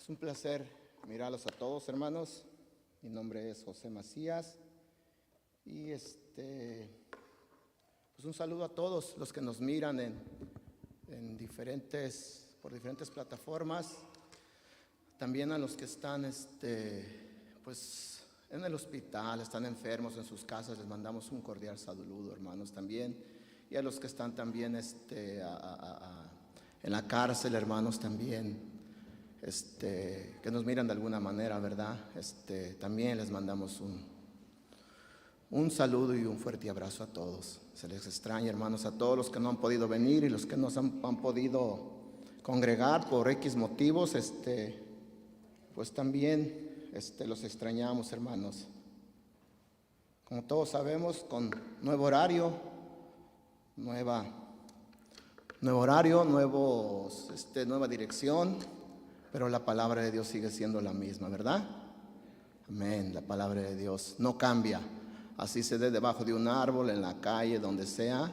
Es un placer mirarlos a todos, hermanos. Mi nombre es José Macías y pues un saludo a todos los que nos miran por diferentes plataformas. También a los que están pues en el hospital, están enfermos en sus casas, les mandamos un cordial saludo, hermanos, también. Y a los que están también en la cárcel, hermanos, también. Que nos miran de alguna manera, ¿verdad? También les mandamos un saludo y un fuerte abrazo a todos. Se les extraña, hermanos, a todos los que no han podido venir y los que no han podido congregar por X motivos, pues también los extrañamos, hermanos. Como todos sabemos, con nuevo horario, nueva dirección, pero la palabra de Dios sigue siendo la misma, ¿verdad? Amén. La palabra de Dios no cambia. Así se dé debajo de un árbol, en la calle, donde sea,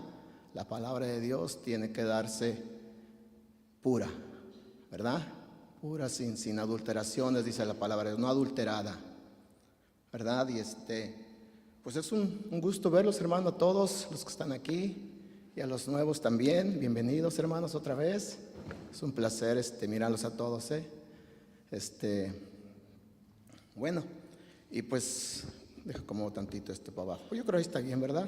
la palabra de Dios tiene que darse pura, ¿verdad? Pura, sin adulteraciones, dice la palabra, no adulterada, ¿verdad? Y pues es un gusto verlos, hermanos, a todos los que están aquí y a los nuevos también. Bienvenidos, hermanos, otra vez. Es un placer mirarlos a todos, Bueno, y pues deja como tantito esto para abajo. Pues yo creo que ahí está bien, ¿verdad?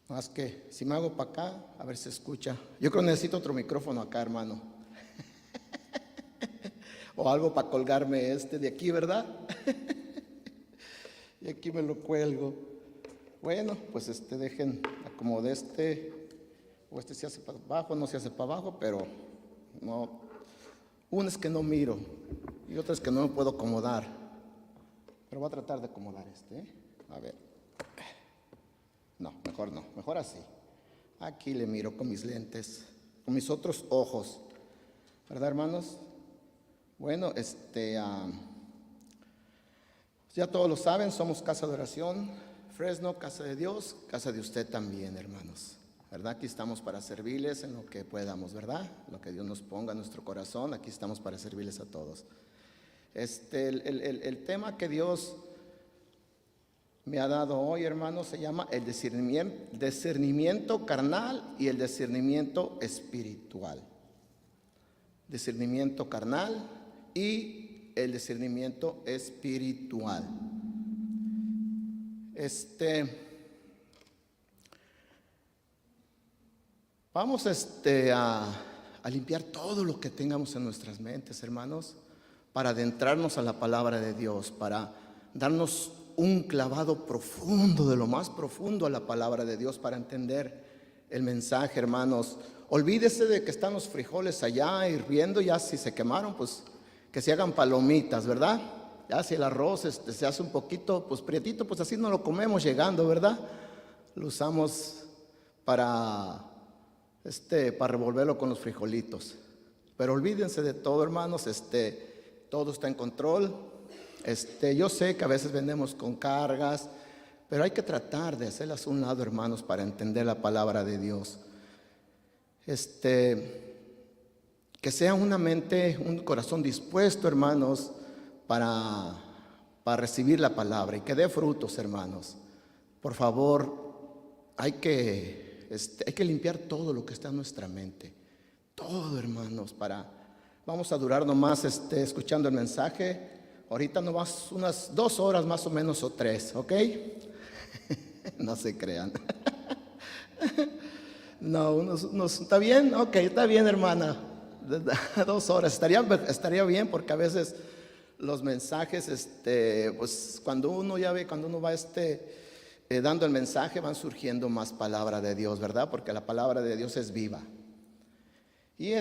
Más que si me hago para acá, a ver si se escucha. Yo creo que necesito otro micrófono acá, hermano. O algo para colgarme de aquí, ¿verdad? Y aquí me lo cuelgo. Bueno, pues dejen acomodar o se hace para abajo, no se hace para abajo, pero no. Una es que no miro y otra es que no me puedo acomodar. Pero voy a tratar de acomodar A ver. No, mejor así. Aquí le miro con mis lentes, con mis otros ojos. ¿Verdad, hermanos? Bueno, ya todos lo saben, somos Casa de Oración, Fresno, Casa de Dios, casa de usted también, hermanos. ¿Verdad? Aquí estamos para servirles en lo que podamos, ¿verdad? Lo que Dios nos ponga en nuestro corazón, aquí estamos para servirles a todos. El tema que Dios me ha dado hoy, hermanos, se llama el discernimiento carnal y el discernimiento espiritual. Discernimiento carnal y el discernimiento espiritual. Vamos a limpiar todo lo que tengamos en nuestras mentes, hermanos, para adentrarnos a la palabra de Dios, para darnos un clavado profundo, de lo más profundo a la palabra de Dios, para entender el mensaje, hermanos. Olvídese de que están los frijoles allá hirviendo, ya si se quemaron, pues que se hagan palomitas, ¿verdad? Ya si el arroz se hace un poquito, pues prietito, pues así no lo comemos llegando, ¿verdad? Lo usamos para revolverlo con los frijolitos. Pero olvídense de todo, hermanos, todo está en control. Yo sé que a veces venimos con cargas, pero hay que tratar de hacerlas a un lado, hermanos, para entender la palabra de Dios. Que sea una mente, un corazón dispuesto, hermanos, para recibir la palabra y que dé frutos, hermanos. Por favor, hay que limpiar todo lo que está en nuestra mente. Todo, hermanos, vamos a durar nomás escuchando el mensaje. Ahorita nomás unas 2 horas más o menos o 3, ¿ok? No se crean. No, ¿está bien? Ok, está bien, hermana. 2 horas, estaría bien, porque a veces los mensajes, pues cuando uno va dando el mensaje, van surgiendo más palabra de Dios, ¿verdad? Porque la palabra de Dios es viva. Y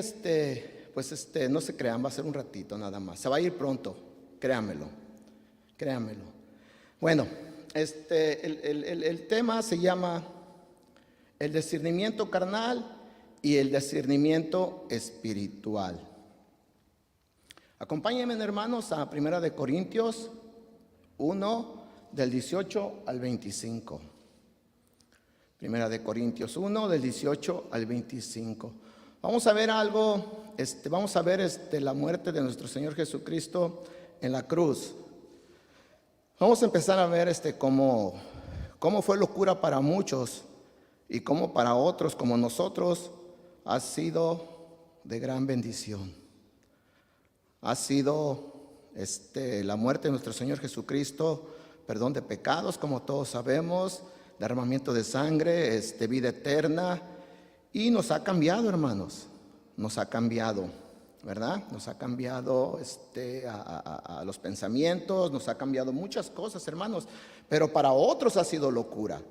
pues no se crean, va a ser un ratito nada más. Se va a ir pronto, créanmelo. Bueno, el tema se llama el discernimiento carnal y el discernimiento espiritual. Acompáñenme, hermanos, a 1 Corintios 1, del 18 al 25. 1 Corintios 1, del 18 al 25. Vamos a ver algo, vamos a ver la muerte de nuestro Señor Jesucristo en la cruz. Vamos a empezar a ver cómo fue locura para muchos y cómo para otros como nosotros ha sido de gran bendición. Ha sido la muerte de nuestro Señor Jesucristo, perdón de pecados, como todos sabemos, derramamiento de sangre, vida eterna, y nos ha cambiado, hermanos, nos ha cambiado, ¿verdad? Nos ha cambiado a los pensamientos, nos ha cambiado muchas cosas, hermanos, pero para otros ha sido locura.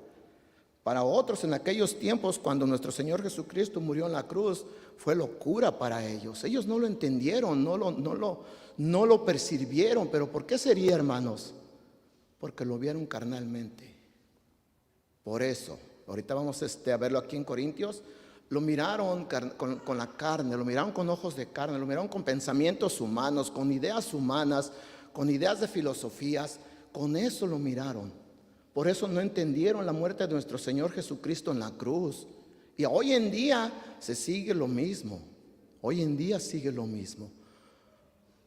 Para otros en aquellos tiempos, cuando nuestro Señor Jesucristo murió en la cruz, fue locura para ellos. Ellos no lo entendieron, no lo percibieron. ¿Pero por qué sería, hermanos? Porque lo vieron carnalmente. Por eso, ahorita vamos a verlo aquí en Corintios. Lo miraron con la carne, lo miraron con ojos de carne, lo miraron con pensamientos humanos, con ideas humanas, con ideas de filosofías. Con eso lo miraron. Por eso no entendieron la muerte de nuestro Señor Jesucristo en la cruz. Y hoy en día se sigue lo mismo. Hoy en día sigue lo mismo.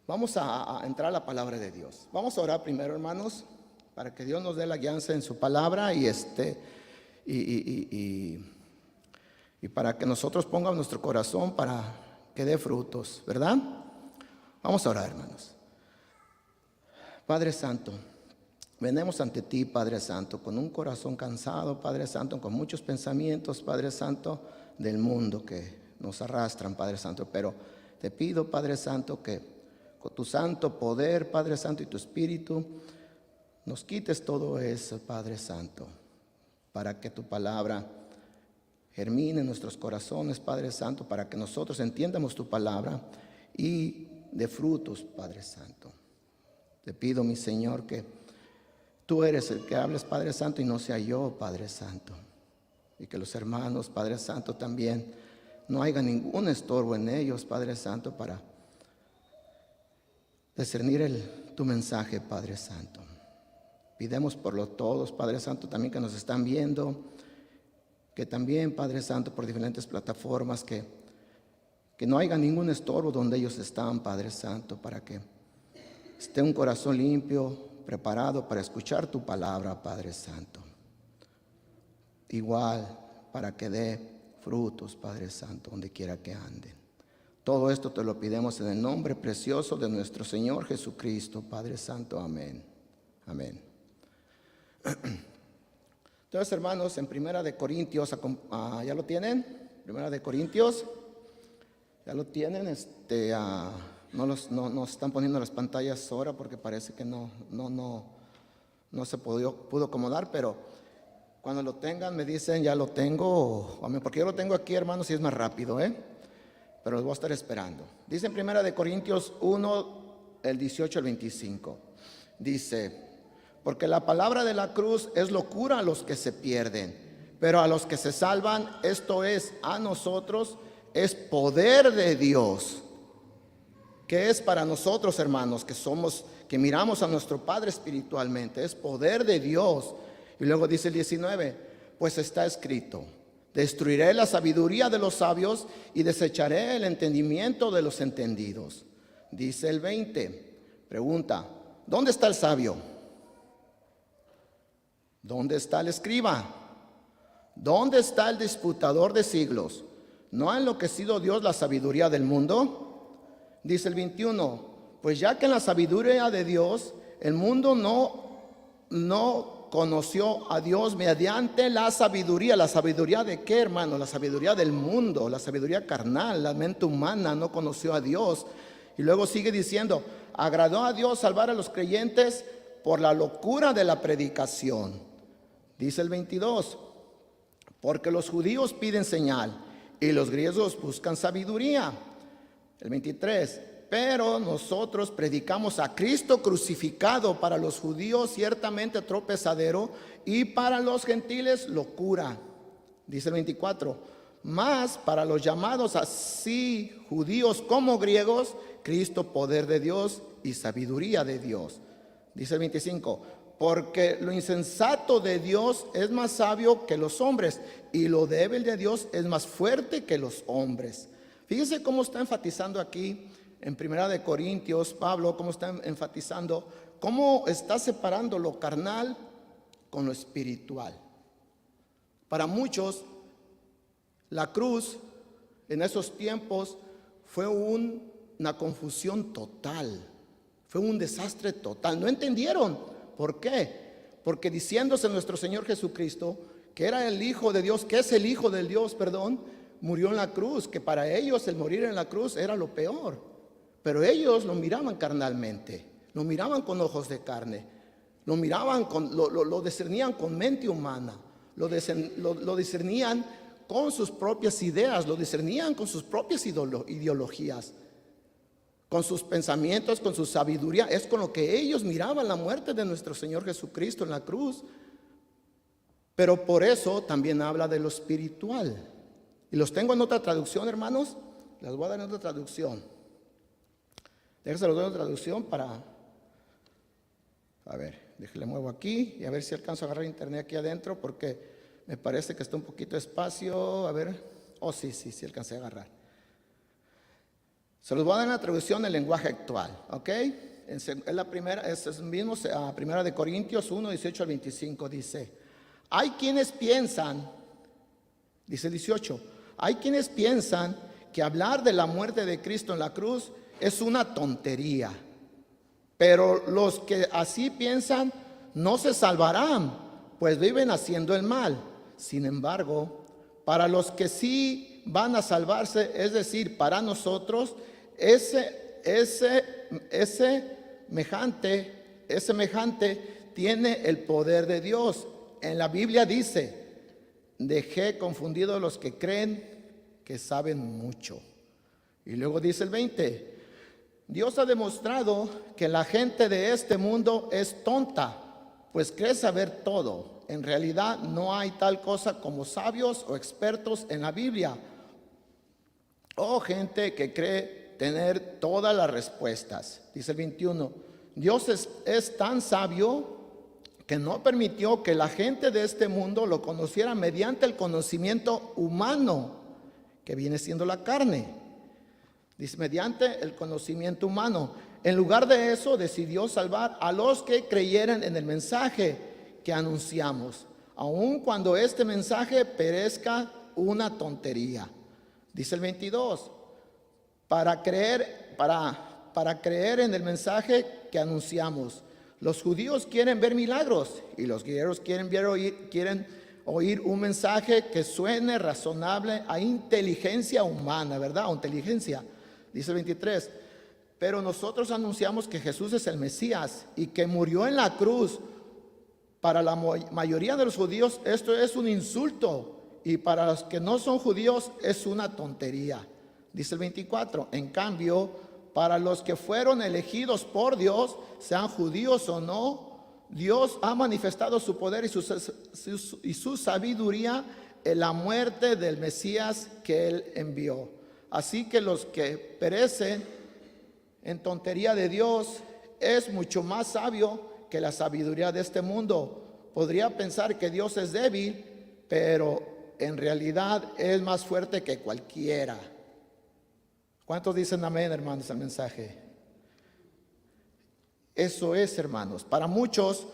Vamos a entrar a la palabra de Dios. Vamos a orar primero, hermanos, para que Dios nos dé la guianza en su palabra y para que nosotros pongamos nuestro corazón para que dé frutos, ¿verdad? Vamos a orar, hermanos. Padre Santo, venimos ante ti, Padre Santo, con un corazón cansado, Padre Santo, con muchos pensamientos, Padre Santo, del mundo que nos arrastran, Padre Santo. Pero te pido, Padre Santo, que con tu santo poder, Padre Santo, y tu Espíritu, nos quites todo eso, Padre Santo, para que tu palabra germine en nuestros corazones, Padre Santo, para que nosotros entiendamos tu palabra y de frutos, Padre Santo. Te pido, mi Señor, que tú eres el que hables, Padre Santo, y no sea yo, Padre Santo. Y que los hermanos, Padre Santo, también no haya ningún estorbo en ellos, Padre Santo, para discernir tu mensaje, Padre Santo. Pidemos por los todos, Padre Santo, también que nos están viendo, que también, Padre Santo, por diferentes plataformas, que no haya ningún estorbo donde ellos están, Padre Santo, para que esté un corazón limpio, preparado para escuchar tu palabra, Padre Santo. Igual para que dé frutos, Padre Santo, donde quiera que anden. Todo esto te lo pidemos en el nombre precioso de nuestro Señor Jesucristo, Padre Santo. Amén. Amén. Entonces, hermanos, en Primera de Corintios, ¿ya lo tienen? Primera de Corintios, ¿ya lo tienen? No están poniendo las pantallas ahora porque parece que no se pudo acomodar, pero cuando lo tengan me dicen ya lo tengo, porque yo lo tengo aquí, hermanos, y es más rápido, pero los voy a estar esperando. Dice en Primera de Corintios 1, el 18 al 25, dice: porque la palabra de la cruz es locura a los que se pierden, pero a los que se salvan, esto es, a nosotros, es poder de Dios. ¿Qué es para nosotros, hermanos, que miramos a nuestro Padre espiritualmente? Es poder de Dios. Y luego dice el 19, pues está escrito: destruiré la sabiduría de los sabios y desecharé el entendimiento de los entendidos. Dice el 20, pregunta: ¿dónde está el sabio? ¿Dónde está el escriba? ¿Dónde está el disputador de siglos? ¿No ha enloquecido Dios la sabiduría del mundo? Dice el 21, pues ya que en la sabiduría de Dios el mundo no conoció a Dios mediante la sabiduría. ¿La sabiduría de qué, hermano? La sabiduría del mundo, la sabiduría carnal, la mente humana no conoció a Dios. Y luego sigue diciendo: agradó a Dios salvar a los creyentes por la locura de la predicación. Dice el 22, porque los judíos piden señal y los griegos buscan sabiduría. El 23, pero nosotros predicamos a Cristo crucificado, para los judíos ciertamente tropezadero y para los gentiles locura. Dice el 24, mas para los llamados así judíos como griegos, Cristo poder de Dios y sabiduría de Dios. Dice el 25, porque lo insensato de Dios es más sabio que los hombres, y lo débil de Dios es más fuerte que los hombres. Fíjense cómo está enfatizando aquí en Primera de Corintios, Pablo, cómo está enfatizando, cómo está separando lo carnal con lo espiritual. Para muchos, la cruz en esos tiempos fue una confusión total, fue un desastre total. No entendieron. ¿Por qué? Porque diciéndose nuestro Señor Jesucristo, que era el Hijo de Dios, que es el Hijo del Dios, murió en la cruz, que para ellos el morir en la cruz era lo peor. Pero ellos lo miraban carnalmente, lo miraban con ojos de carne, lo miraban, lo discernían con mente humana, lo discernían con sus propias ideas, lo discernían con sus propias ideologías, con sus pensamientos, con su sabiduría. Es con lo que ellos miraban la muerte de nuestro Señor Jesucristo en la cruz. Pero por eso también habla de lo espiritual. Y los tengo en otra traducción, hermanos. Las voy a dar en otra traducción. Déjense los doy en otra traducción para... A ver, déjenle muevo aquí y a ver si alcanzo a agarrar internet aquí adentro, porque me parece que está un poquito espacio. A ver. Oh, sí, alcancé a agarrar. Se los voy a dar en la traducción del lenguaje actual, ¿ok? Es la primera, es el mismo, Primera de Corintios 1, 18 al 25, dice: hay quienes piensan, dice 18, hay quienes piensan que hablar de la muerte de Cristo en la cruz es una tontería, pero los que así piensan no se salvarán, pues viven haciendo el mal. Sin embargo, para los que sí van a salvarse, es decir, para nosotros, ese semejante tiene el poder de Dios. En la Biblia dice: dejé confundidos los que creen que saben mucho. Y luego dice el 20: Dios ha demostrado que la gente de este mundo es tonta, pues cree saber todo. En realidad no hay tal cosa como sabios o expertos en la Biblia, o gente que cree tener todas las respuestas. Dice el 21: Dios es tan sabio que no permitió que la gente de este mundo lo conociera mediante el conocimiento humano, que viene siendo la carne. Dice, mediante el conocimiento humano. En lugar de eso, decidió salvar a los que creyeran en el mensaje que anunciamos, aun cuando este mensaje parezca una tontería. Dice el 22, para creer en el mensaje que anunciamos. Los judíos quieren ver milagros y los griegos quieren oír un mensaje que suene razonable a inteligencia humana, ¿verdad? O inteligencia. Dice el 23, pero nosotros anunciamos que Jesús es el Mesías y que murió en la cruz. Para la mayoría de los judíos esto es un insulto, y para los que no son judíos es una tontería. Dice el 24, en cambio, para los que fueron elegidos por Dios, sean judíos o no, Dios ha manifestado su poder y su sabiduría en la muerte del Mesías que Él envió. Así que los que perecen en tontería de Dios es mucho más sabio que la sabiduría de este mundo. Podría pensar que Dios es débil, pero en realidad es más fuerte que cualquiera. ¿Cuántos dicen amén, hermanos, al mensaje? Eso es, hermanos. Para muchos,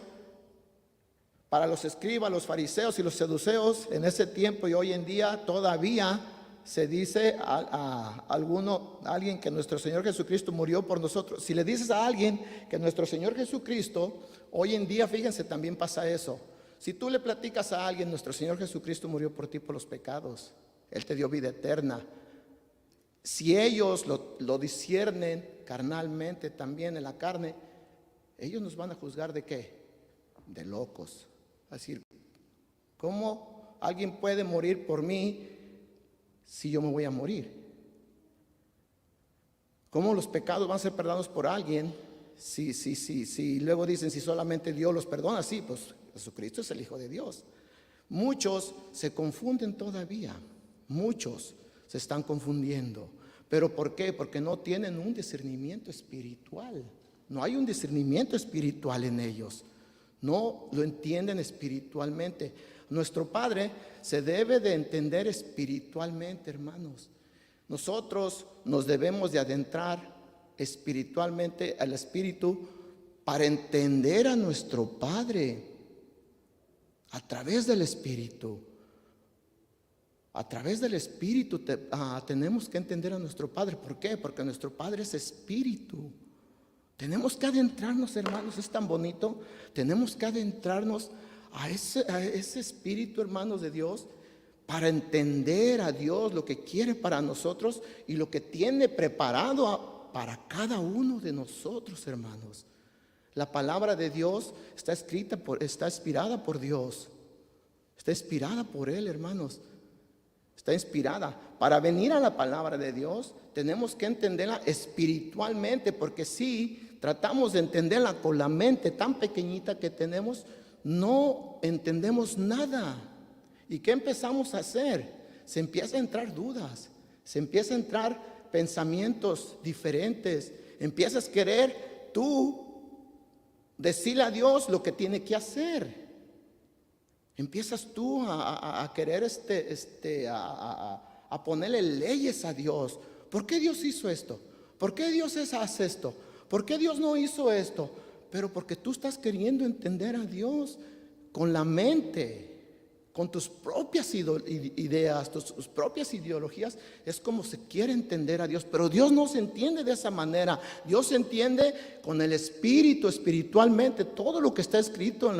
para los escribas, los fariseos y los saduceos, en ese tiempo y hoy en día todavía se dice a alguien que nuestro Señor Jesucristo murió por nosotros. Si le dices a alguien que nuestro Señor Jesucristo, hoy en día, fíjense, también pasa eso. Si tú le platicas a alguien, nuestro Señor Jesucristo murió por ti por los pecados, Él te dio vida eterna. Si ellos lo disciernen carnalmente, también en la carne, ellos nos van a juzgar ¿de qué? De locos. Es decir, ¿cómo alguien puede morir por mí si yo me voy a morir? ¿Cómo los pecados van a ser perdonados por alguien si luego dicen si solamente Dios los perdona? Sí, pues Jesucristo es el Hijo de Dios. Muchos se confunden todavía, muchos se están confundiendo. ¿Pero por qué? Porque no tienen un discernimiento espiritual. No hay un discernimiento espiritual en ellos. No lo entienden espiritualmente. Nuestro Padre se debe de entender espiritualmente, hermanos. Nosotros nos debemos de adentrar espiritualmente al Espíritu para entender a nuestro Padre a través del Espíritu. A través del Espíritu tenemos que entender a nuestro Padre. ¿Por qué? Porque nuestro Padre es Espíritu. Tenemos que adentrarnos, hermanos, es tan bonito. Tenemos que adentrarnos a ese Espíritu, hermanos, de Dios, para entender a Dios, lo que quiere para nosotros y lo que tiene preparado para cada uno de nosotros, hermanos. La palabra de Dios está inspirada por Dios. Está inspirada por Él, hermanos. Está inspirada. Para venir a la palabra de Dios, tenemos que entenderla espiritualmente, porque si tratamos de entenderla con la mente tan pequeñita que tenemos, no entendemos nada. ¿Y qué empezamos a hacer? Se empieza a entrar dudas, se empieza a entrar pensamientos diferentes. Empiezas a querer tú decirle a Dios lo que tiene que hacer. Empiezas tú a querer a ponerle leyes a Dios. ¿Por qué Dios hizo esto? ¿Por qué Dios hace esto? ¿Por qué Dios no hizo esto? Pero porque tú estás queriendo entender a Dios con la mente, con tus propias ideas, tus propias ideologías. Es como se quiere entender a Dios. Pero Dios no se entiende de esa manera. Dios se entiende con el Espíritu, espiritualmente. Todo lo que está escrito en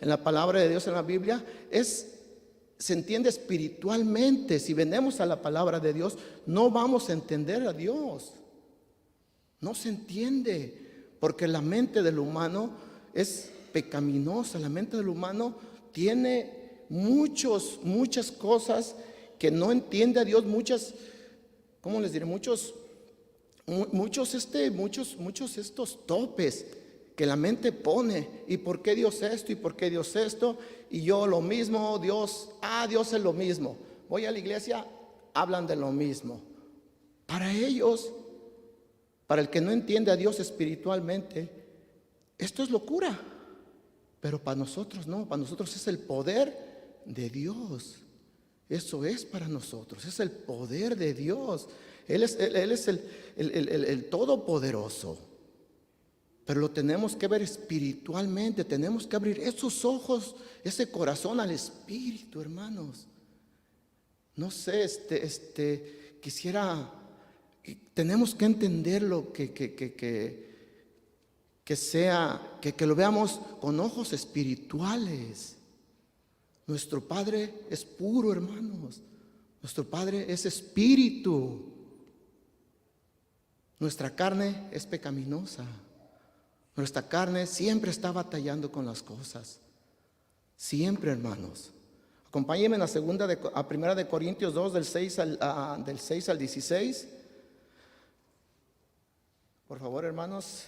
la palabra de Dios, en la Biblia, se entiende espiritualmente. Si venimos a la palabra de Dios, no vamos a entender a Dios. No se entiende, porque la mente del humano es pecaminosa. La mente del humano tiene muchas cosas que no entiende a Dios, ¿cómo les diré? Muchos estos topes que la mente pone. ¿Y por qué Dios esto? ¿Y por qué Dios esto? Y yo lo mismo, Dios es lo mismo. Voy a la iglesia, hablan de lo mismo. Para ellos, para el que no entiende a Dios espiritualmente, esto es locura. Pero para nosotros no, para nosotros es el poder de Dios. Eso es para nosotros, es el poder de Dios. Él es el todopoderoso. Pero lo tenemos que ver espiritualmente. Tenemos que abrir esos ojos, ese corazón al Espíritu, hermanos. No sé, tenemos que entenderlo, que lo veamos con ojos espirituales. Nuestro Padre es puro, hermanos. Nuestro Padre es espíritu. Nuestra carne es pecaminosa. Nuestra carne siempre está batallando con las cosas. Siempre, hermanos. Acompáñenme a primera de Corintios 2, del 6 al 16. Por favor, hermanos.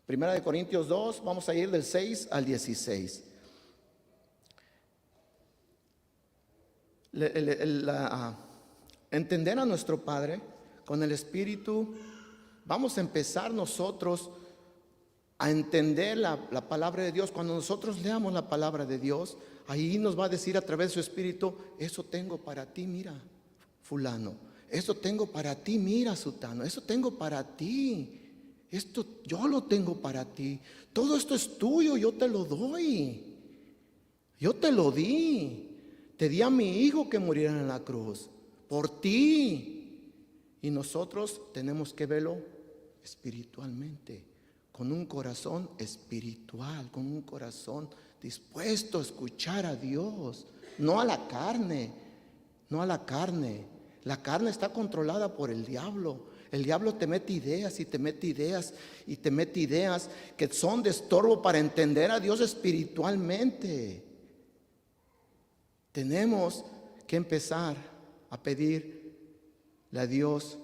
Primera de Corintios 2, vamos a ir del 6 al 16. Entender a nuestro Padre con el Espíritu. Vamos a empezar nosotros a entender la palabra de Dios. Cuando nosotros leamos la palabra de Dios, ahí nos va a decir a través de su Espíritu: eso tengo para ti, mira, fulano. Eso tengo para ti, mira, sutano. Eso tengo para ti. Esto yo lo tengo para ti. Todo esto es tuyo, yo te lo doy. Yo te lo di. Te di a mi hijo que muriera en la cruz por ti. Y nosotros tenemos que verlo espiritualmente, con un corazón espiritual, con un corazón dispuesto a escuchar a Dios, no a la carne, no a la carne. La carne está controlada por el diablo. El diablo te mete ideas y te mete ideas y te mete ideas que son de estorbo para entender a Dios espiritualmente. Tenemos que empezar a pedirle a Dios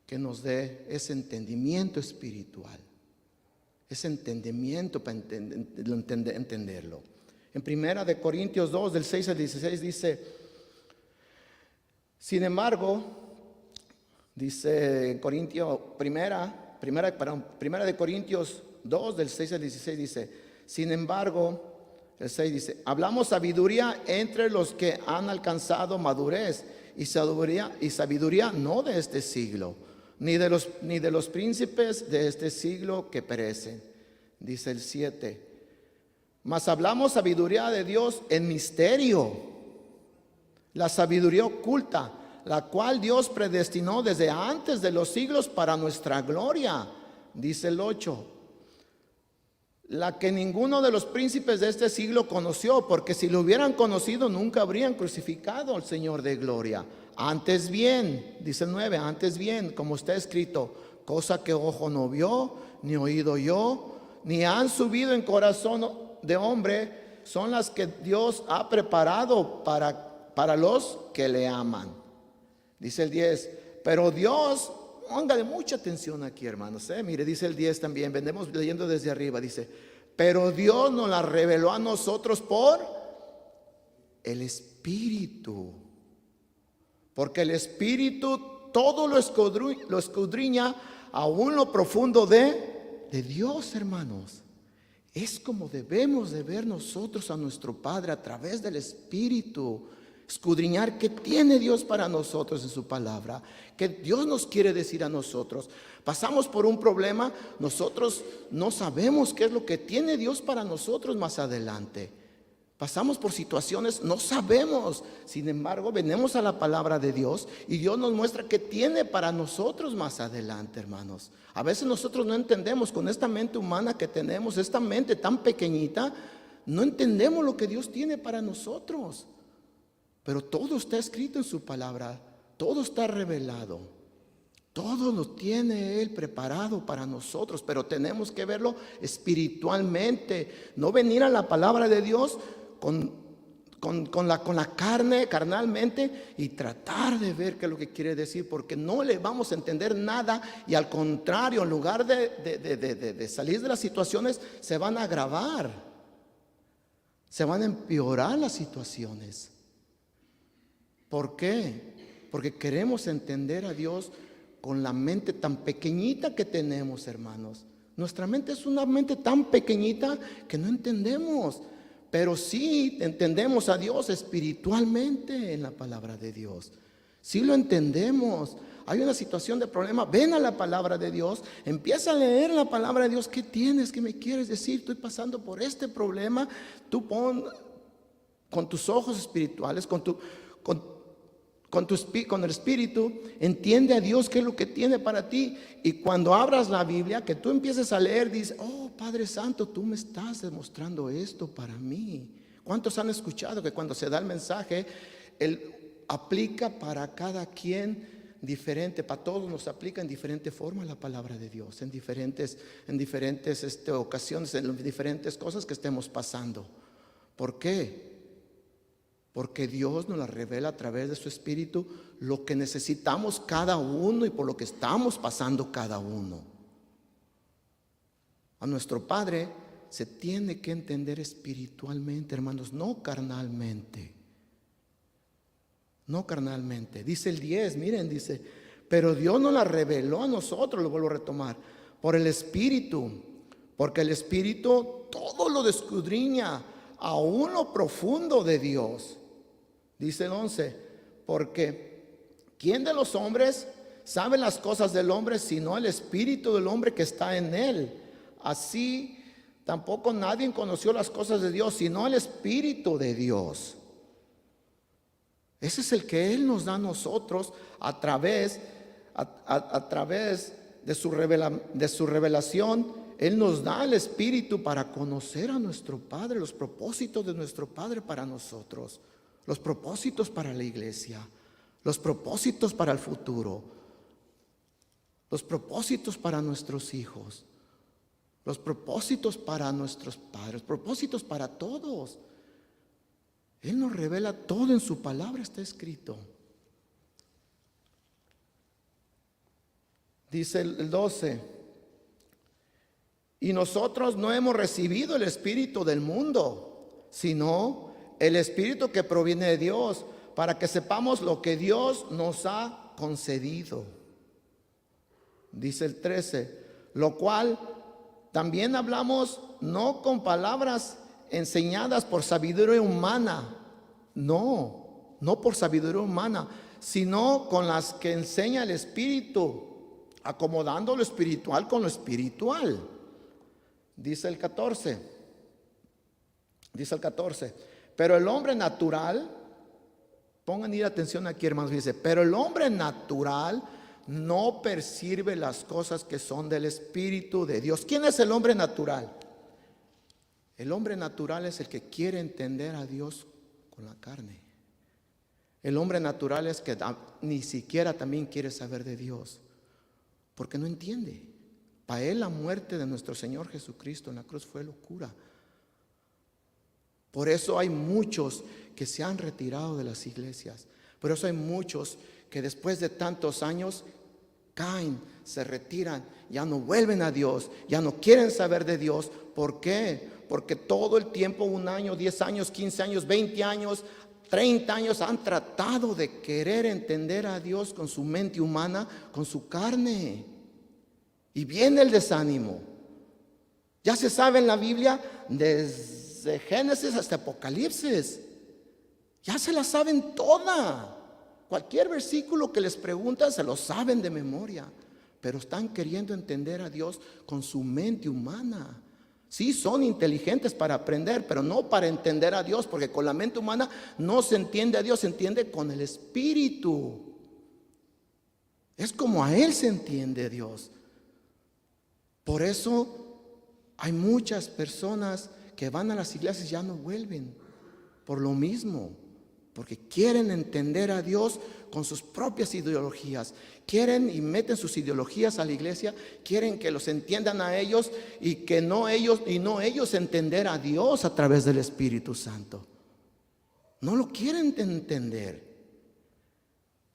que nos dé ese entendimiento espiritual, ese entendimiento para entenderlo. En primera de Corintios 2, del 6 al 16 dice: sin embargo, dice primera de Corintios 2, del 6 al 16 dice: sin embargo, el 6 dice: hablamos sabiduría entre los que han alcanzado madurez, y sabiduría no de este siglo, ni de los príncipes de este siglo que perecen. Dice el 7. Mas hablamos sabiduría de Dios en misterio, la sabiduría oculta, la cual Dios predestinó desde antes de los siglos para nuestra gloria. Dice el 8. La que ninguno de los príncipes de este siglo conoció, porque si lo hubieran conocido nunca habrían crucificado al Señor de gloria. Antes bien, dice el 9, antes bien, como está escrito, cosa que ojo no vio, ni oído oyó, ni han subido en corazón de hombre, son las que Dios ha preparado para los que le aman. Dice el 10, pero Dios, póngale mucha atención aquí, hermanos, mire, dice el 10 también, venimos leyendo desde arriba, dice, pero Dios nos la reveló a nosotros por el Espíritu, porque el Espíritu todo lo escudriña aún lo profundo de Dios, hermanos. Es como debemos de ver nosotros a nuestro Padre a través del Espíritu, escudriñar qué tiene Dios para nosotros en su palabra, qué Dios nos quiere decir a nosotros. Pasamos por un problema, nosotros no sabemos qué es lo que tiene Dios para nosotros más adelante. Pasamos por situaciones, no sabemos. Sin embargo, venimos a la palabra de Dios y Dios nos muestra qué tiene para nosotros más adelante, hermanos. A veces nosotros no entendemos con esta mente humana que tenemos, esta mente tan pequeñita, no entendemos lo que Dios tiene para nosotros. Pero todo está escrito en su palabra, todo está revelado, todo lo tiene Él preparado para nosotros, pero tenemos que verlo espiritualmente, no venir a la palabra de Dios con la carne, carnalmente, y tratar de ver qué es lo que quiere decir, porque no le vamos a entender nada, y al contrario, en lugar de salir de las situaciones, se van a agravar, se van a empeorar las situaciones. ¿Por qué? Porque queremos entender a Dios con la mente tan pequeñita que tenemos, hermanos. Nuestra mente es una mente tan pequeñita que no entendemos, pero sí entendemos a Dios espiritualmente en la palabra de Dios. Sí lo entendemos. Hay una situación de problema, ven a la palabra de Dios, empieza a leer la palabra de Dios. ¿Qué tienes? ¿Qué me quieres decir? Estoy pasando por este problema. Tú pon con tus ojos espirituales, con el Espíritu, entiende a Dios qué es lo que tiene para ti. Y cuando abras la Biblia, que tú empieces a leer, dices, oh Padre Santo, tú me estás demostrando esto para mí. ¿Cuántos han escuchado que cuando se da el mensaje, Él aplica para cada quien diferente? Para todos nos aplica en diferente forma la palabra de Dios, en diferentes ocasiones, en diferentes cosas que estemos pasando. ¿Por qué? Porque Dios nos la revela a través de su Espíritu, lo que necesitamos cada uno y por lo que estamos pasando cada uno. A nuestro Padre se tiene que entender espiritualmente, hermanos, no carnalmente. No carnalmente. Dice el 10, miren, dice, pero Dios nos la reveló a nosotros, lo vuelvo a retomar, por el Espíritu, porque el Espíritu todo lo escudriña, aún lo profundo de Dios. Dice el 11, porque ¿quién de los hombres sabe las cosas del hombre sino el espíritu del hombre que está en él? Así tampoco nadie conoció las cosas de Dios sino el Espíritu de Dios. Ese es el que Él nos da a nosotros a través de su revelación. Él nos da el Espíritu para conocer a nuestro Padre, los propósitos de nuestro Padre para nosotros. Los propósitos para la iglesia, los propósitos para el futuro, los propósitos para nuestros hijos, los propósitos para nuestros padres, propósitos para todos. Él nos revela todo en su palabra, está escrito. Dice el 12, y nosotros no hemos recibido el espíritu del mundo, sino el Espíritu que proviene de Dios, para que sepamos lo que Dios nos ha concedido. Dice el 13, lo cual también hablamos no con palabras enseñadas por sabiduría humana, no por sabiduría humana, sino con las que enseña el Espíritu, acomodando lo espiritual con lo espiritual. Dice el 14, pero el hombre natural, pongan atención aquí, hermanos, dice, pero el hombre natural no percibe las cosas que son del Espíritu de Dios. ¿Quién es el hombre natural? El hombre natural es el que quiere entender a Dios con la carne. El hombre natural es que ni siquiera también quiere saber de Dios, porque no entiende. Para él la muerte de nuestro Señor Jesucristo en la cruz fue locura. Por eso hay muchos que se han retirado de las iglesias. Por eso hay muchos que después de tantos años caen, se retiran, ya no vuelven a Dios, ya no quieren saber de Dios. ¿Por qué? Porque todo el tiempo, 1 año, 10 años, 15 años, 20 años, 30 años han tratado de querer entender a Dios con su mente humana, con su carne. Y viene el desánimo. Ya se sabe en la Biblia desde Génesis hasta Apocalipsis. Ya se la saben toda. Cualquier versículo que les preguntan se lo saben de memoria. Pero están queriendo entender a Dios con su mente humana. Sí, son inteligentes para aprender, pero no para entender a Dios, porque con la mente humana no se entiende a Dios, se entiende con el Espíritu. Es como a Él se entiende Dios. Por eso hay muchas personas que van a las iglesias y ya no vuelven. Por lo mismo, porque quieren entender a Dios con sus propias ideologías. Quieren y meten sus ideologías a la iglesia, quieren que los entiendan a ellos y que no ellos entender a Dios a través del Espíritu Santo. No lo quieren entender.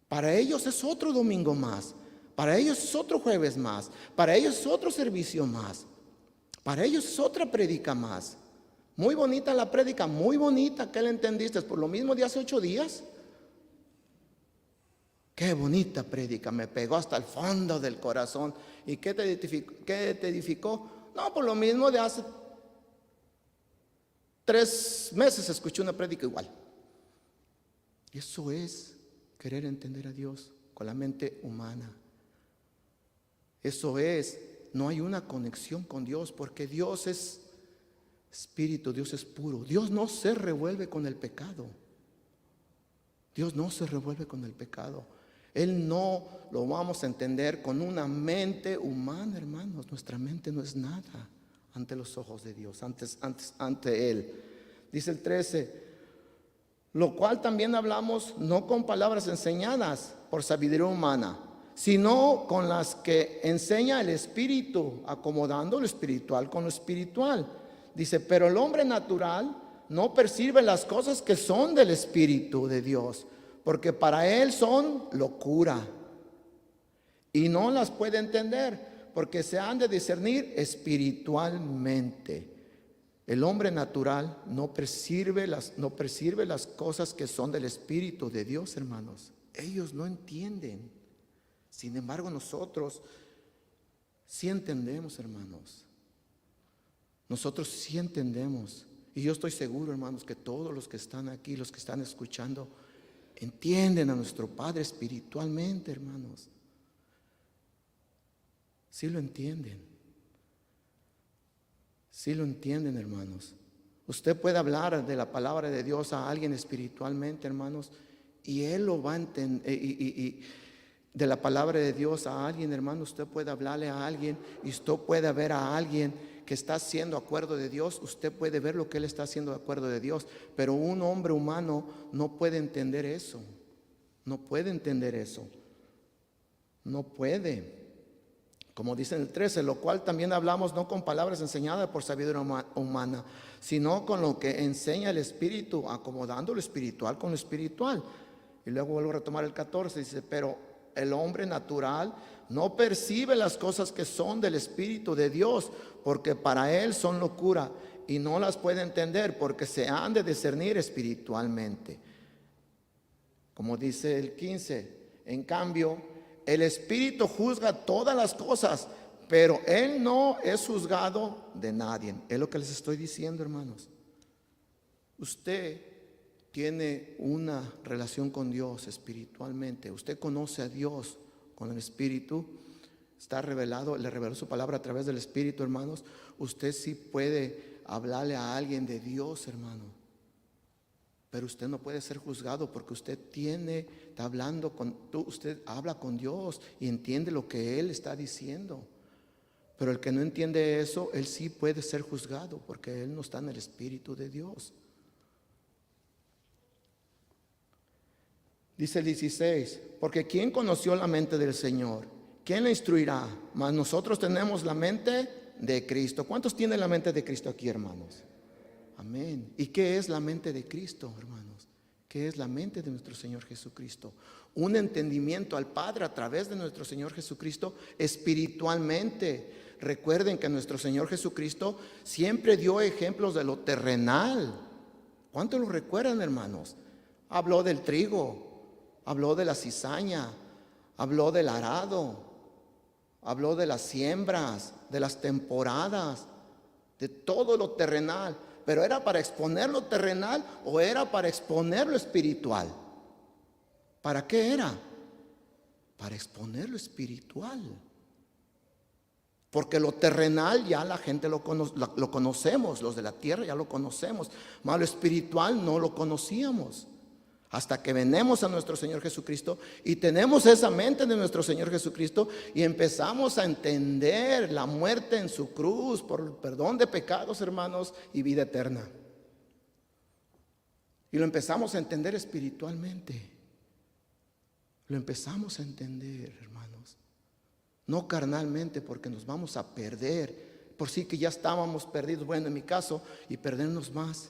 Para ellos es otro domingo más, para ellos es otro jueves más, para ellos es otro servicio más, para ellos es otra prédica más. Muy bonita la prédica, muy bonita, ¿qué le entendiste? Por lo mismo de hace 8 días. Qué bonita prédica, me pegó hasta el fondo del corazón. ¿Y qué te edificó? No, por lo mismo de hace 3 meses escuché una prédica igual. Eso es querer entender a Dios con la mente humana. Eso es, no hay una conexión con Dios, porque Dios es espíritu, Dios es puro. Dios no se revuelve con el pecado. Dios no se revuelve con el pecado. Él no lo vamos a entender con una mente humana, hermanos. Nuestra mente no es nada ante los ojos de Dios, ante Él. Dice el 13, lo cual también hablamos no con palabras enseñadas por sabiduría humana, sino con las que enseña el Espíritu, acomodando lo espiritual con lo espiritual. Dice, pero el hombre natural no percibe las cosas que son del Espíritu de Dios, porque para él son locura y no las puede entender, porque se han de discernir espiritualmente. El hombre natural no percibe las cosas que son del Espíritu de Dios, hermanos. Ellos no entienden. Sin embargo, nosotros sí entendemos, hermanos. Nosotros sí entendemos. Y yo estoy seguro, hermanos, que todos los que están aquí, los que están escuchando, entienden a nuestro Padre espiritualmente, hermanos. Sí lo entienden. Sí lo entienden, hermanos. Usted puede hablar de la palabra de Dios a alguien espiritualmente, hermanos, y él lo va a entender. Y de la palabra de Dios a alguien, hermano, usted puede hablarle a alguien y usted puede ver a alguien que está haciendo acuerdo de Dios. Usted puede ver lo que él está haciendo de acuerdo de Dios, pero un hombre humano no puede entender eso. No puede entender eso. No puede. Como dice en el 13, lo cual también hablamos no con palabras enseñadas por sabiduría humana, sino con lo que enseña el Espíritu, acomodando lo espiritual con lo espiritual. Y luego vuelvo a retomar el 14, dice, pero el hombre natural no percibe las cosas que son del Espíritu de Dios, porque para él son locura y no las puede entender, porque se han de discernir espiritualmente. Como dice el 15, en cambio, el Espíritu juzga todas las cosas, pero Él no es juzgado de nadie. Es lo que les estoy diciendo, hermanos. Usted tiene una relación con Dios espiritualmente, usted conoce a Dios con el Espíritu, está revelado, le reveló su palabra a través del Espíritu, hermanos, usted sí puede hablarle a alguien de Dios, hermano. Pero usted no puede ser juzgado porque usted está hablando usted habla con Dios y entiende lo que Él está diciendo. Pero el que no entiende eso, él sí puede ser juzgado porque él no está en el Espíritu de Dios. Dice el 16, porque ¿quién conoció la mente del Señor? ¿Quién le instruirá? Mas nosotros tenemos la mente de Cristo. ¿Cuántos tienen la mente de Cristo aquí, hermanos? Amén. ¿Y qué es la mente de Cristo, hermanos? ¿Qué es la mente de nuestro Señor Jesucristo? Un entendimiento al Padre a través de nuestro Señor Jesucristo espiritualmente. Recuerden que nuestro Señor Jesucristo siempre dio ejemplos de lo terrenal. ¿Cuántos lo recuerdan, hermanos? Habló del trigo, habló de la cizaña, habló del arado, habló de las siembras, de las temporadas, de todo lo terrenal. Pero ¿era para exponer lo terrenal o era para exponer lo espiritual? ¿Para qué era? Para exponer lo espiritual. Porque lo terrenal ya la gente lo conocemos, los de la tierra ya lo conocemos, mas lo espiritual no lo conocíamos. Hasta que venimos a nuestro Señor Jesucristo y tenemos esa mente de nuestro Señor Jesucristo y empezamos a entender la muerte en su cruz por el perdón de pecados, hermanos, y vida eterna. Y lo empezamos a entender espiritualmente. Lo empezamos a entender, hermanos. No carnalmente, porque nos vamos a perder. Por sí que ya estábamos perdidos, bueno, en mi caso, y perdernos más.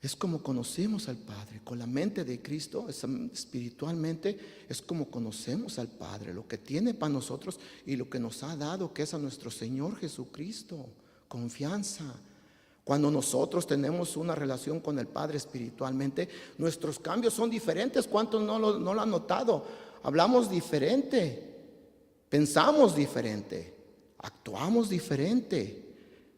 Es como conocemos al Padre, con la mente de Cristo, espiritualmente, es como conocemos al Padre, lo que tiene para nosotros y lo que nos ha dado, que es a nuestro Señor Jesucristo. Confianza. Cuando nosotros tenemos una relación con el Padre espiritualmente, nuestros cambios son diferentes. ¿Cuántos no lo han notado? Hablamos diferente, pensamos diferente, actuamos diferente.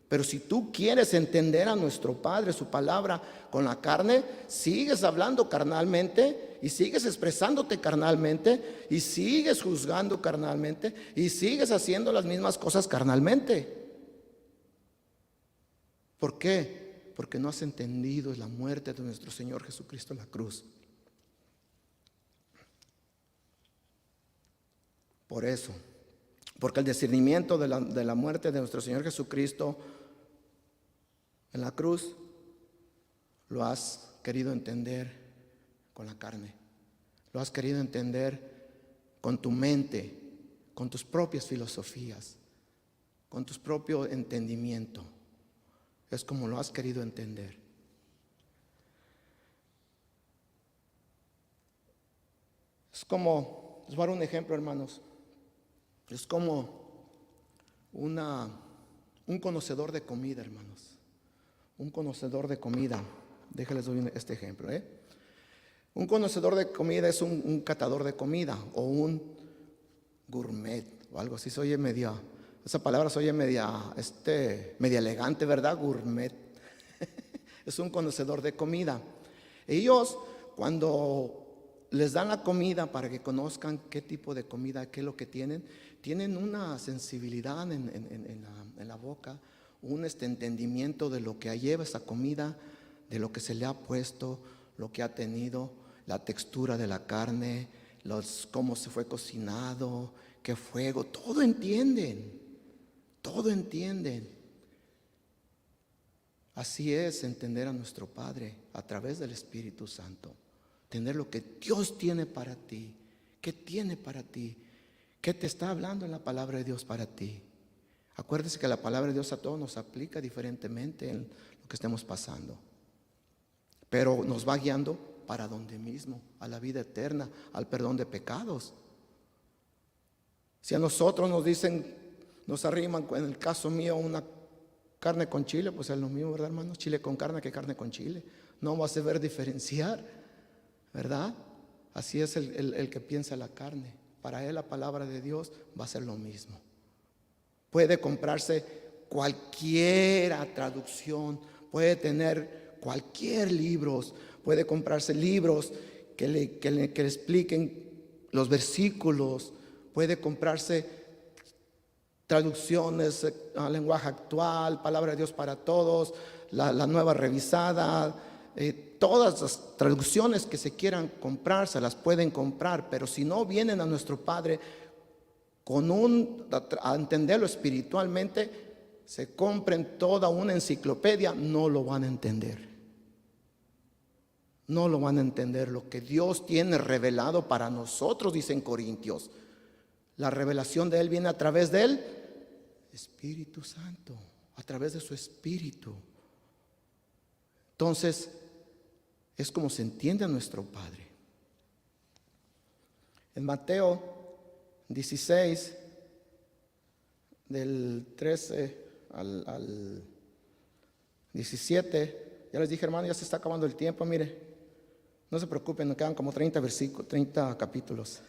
Pero si tú quieres entender a nuestro Padre, su palabra con la carne, sigues hablando carnalmente y sigues expresándote carnalmente y sigues juzgando carnalmente y sigues haciendo las mismas cosas carnalmente. ¿Por qué? Porque no has entendido la muerte de nuestro Señor Jesucristo en la cruz. Por eso, porque el discernimiento de la muerte de nuestro Señor Jesucristo en la cruz lo has querido entender con la carne, lo has querido entender con tu mente, con tus propias filosofías, con tu propio entendimiento. Es como lo has querido entender. Es como, les voy a dar un ejemplo, hermanos. Es como un conocedor de comida, hermanos. Un conocedor de comida. Déjenles doy este ejemplo. Un conocedor de comida es un catador de comida o un gourmet o algo así. Esa palabra se oye media elegante, ¿verdad? Gourmet. Es un conocedor de comida. Ellos, cuando les dan la comida para que conozcan qué tipo de comida, qué es lo que tienen una sensibilidad en la boca, un entendimiento de lo que lleva esa comida, de lo que se le ha puesto, lo que ha tenido, la textura de la carne, cómo se fue cocinado, qué fuego, todo entienden. Todo entienden. Así es entender a nuestro Padre a través del Espíritu Santo. Entender lo que Dios tiene para ti. ¿Qué tiene para ti? ¿Qué te está hablando en la palabra de Dios para ti? Acuérdese que la palabra de Dios a todos nos aplica diferentemente en lo que estemos pasando. Pero nos va guiando para donde mismo, a la vida eterna, al perdón de pecados. Si a nosotros nos dicen, nos arriman, en el caso mío, una carne con chile, pues es lo mismo, ¿verdad, hermanos? Chile con carne que carne con chile. No va a saber diferenciar, ¿verdad? Así es el que piensa la carne. Para él la palabra de Dios va a ser lo mismo. Puede comprarse cualquier traducción, puede tener cualquier libro, puede comprarse libros que le expliquen los versículos, puede comprarse traducciones al lenguaje actual, palabra de Dios para todos, la nueva revisada, todas las traducciones que se quieran comprar, se las pueden comprar, pero si no vienen a nuestro Padre a entenderlo espiritualmente, se compren toda una enciclopedia, no lo van a entender. No lo van a entender lo que Dios tiene revelado para nosotros, dicen Corintios. La revelación de Él viene a través del Espíritu Santo, a través de su Espíritu. Entonces, es como se entiende a nuestro Padre. En Mateo 16, del 13 al 17, ya les dije, hermano, ya se está acabando el tiempo, mire, no se preocupen, nos quedan como 30 versículos, 30 capítulos.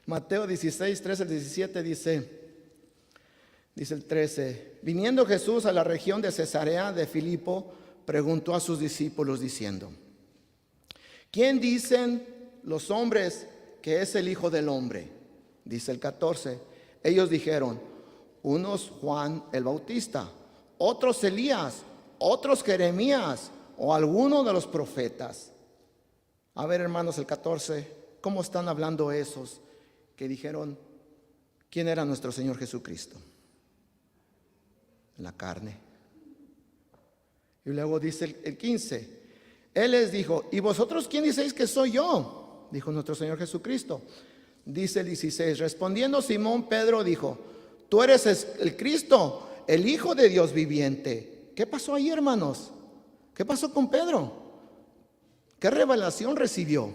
Mateo 16, 13 al 17 dice el 13, viniendo Jesús a la región de Cesarea de Filipo, preguntó a sus discípulos diciendo, ¿quién dicen los hombres que es el Hijo del Hombre? Dice el 14, ellos dijeron, unos Juan el Bautista, otros Elías, otros Jeremías o alguno de los profetas. A ver, hermanos, el 14, ¿cómo están hablando esos que dijeron quién era nuestro Señor Jesucristo? La carne. Y luego dice el 15, Él les dijo, ¿y vosotros quién diceis que soy yo? Dijo nuestro Señor Jesucristo. Dice el 16, respondiendo Simón Pedro dijo, tú eres el Cristo, el Hijo de Dios viviente. ¿Qué pasó ahí, hermanos? ¿Qué pasó con Pedro? ¿Qué revelación recibió?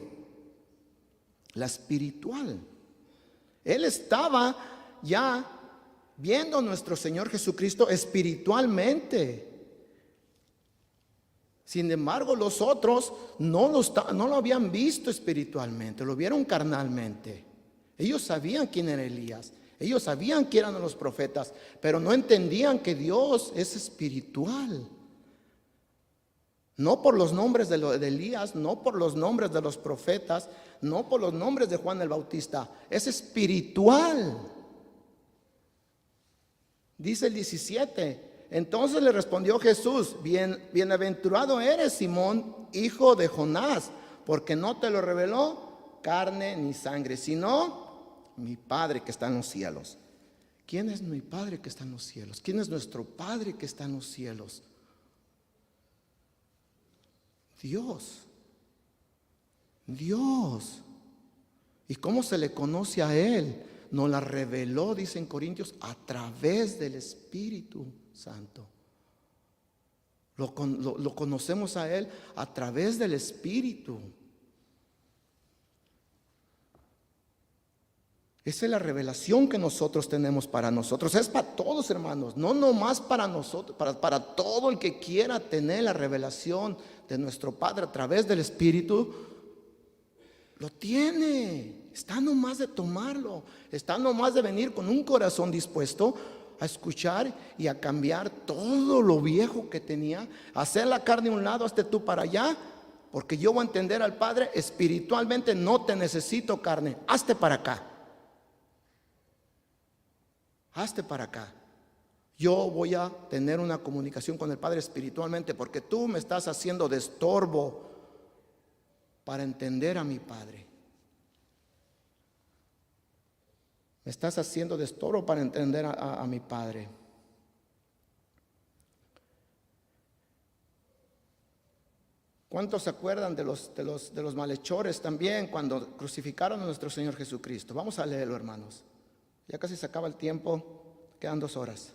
La espiritual. Él estaba ya viendo a nuestro Señor Jesucristo espiritualmente. Sin embargo, los otros no lo habían visto espiritualmente, lo vieron carnalmente. Ellos sabían quién era Elías, ellos sabían quién eran los profetas, pero no entendían que Dios es espiritual. No por los nombres de Elías, no por los nombres de los profetas, no por los nombres de Juan el Bautista, es espiritual. Dice el 17, entonces le respondió Jesús, bienaventurado eres Simón, hijo de Jonás, porque no te lo reveló carne ni sangre, sino mi Padre que está en los cielos. ¿Quién es mi Padre que está en los cielos? ¿Quién es nuestro Padre que está en los cielos? Dios. Dios. ¿Y cómo se le conoce a Él? Nos la reveló, dicen Corintios, a través del Espíritu Santo. Lo conocemos a Él a través del Espíritu. Esa es la revelación que nosotros tenemos para nosotros. Es para todos, hermanos, no nomás para nosotros, para todo el que quiera tener la revelación de nuestro Padre a través del Espíritu. Lo tiene. Está nomás de tomarlo. Está nomás de venir con un corazón dispuesto a escuchar y a cambiar todo lo viejo que tenía. Hacer la carne a un lado, hazte tú para allá. Porque yo voy a entender al Padre espiritualmente. No te necesito, carne, hazte para acá. Hazte para acá. Yo voy a tener una comunicación con el Padre espiritualmente, porque tú me estás haciendo de estorbo para entender a mi Padre. Me estás haciendo de estorbo para entender a mi Padre. ¿Cuántos se acuerdan de los malhechores también cuando crucificaron a nuestro Señor Jesucristo? Vamos a leerlo, hermanos. Ya casi se acaba el tiempo, quedan 2 horas.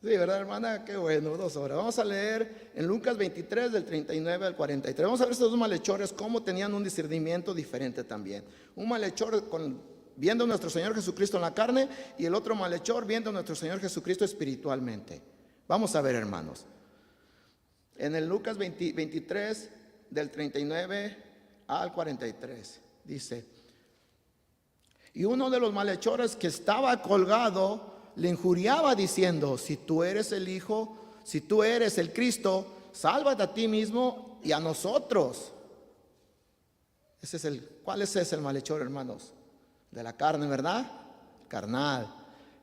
Sí, ¿verdad, hermana? Qué bueno, 2 horas. Vamos a leer en Lucas 23, del 39 al 43. Vamos a ver estos 2 malhechores cómo tenían un discernimiento diferente también. Un malhechor viendo a nuestro Señor Jesucristo en la carne, y el otro malhechor viendo a nuestro Señor Jesucristo espiritualmente. Vamos a ver, hermanos. En el Lucas 23, del 39 al 43, dice: Y uno de los malhechores que estaba colgado le injuriaba diciendo: si tú eres el Hijo, si tú eres el Cristo, sálvate a ti mismo y a nosotros. ¿Cuál es ese el malhechor, hermanos? De la carne, ¿verdad? Carnal,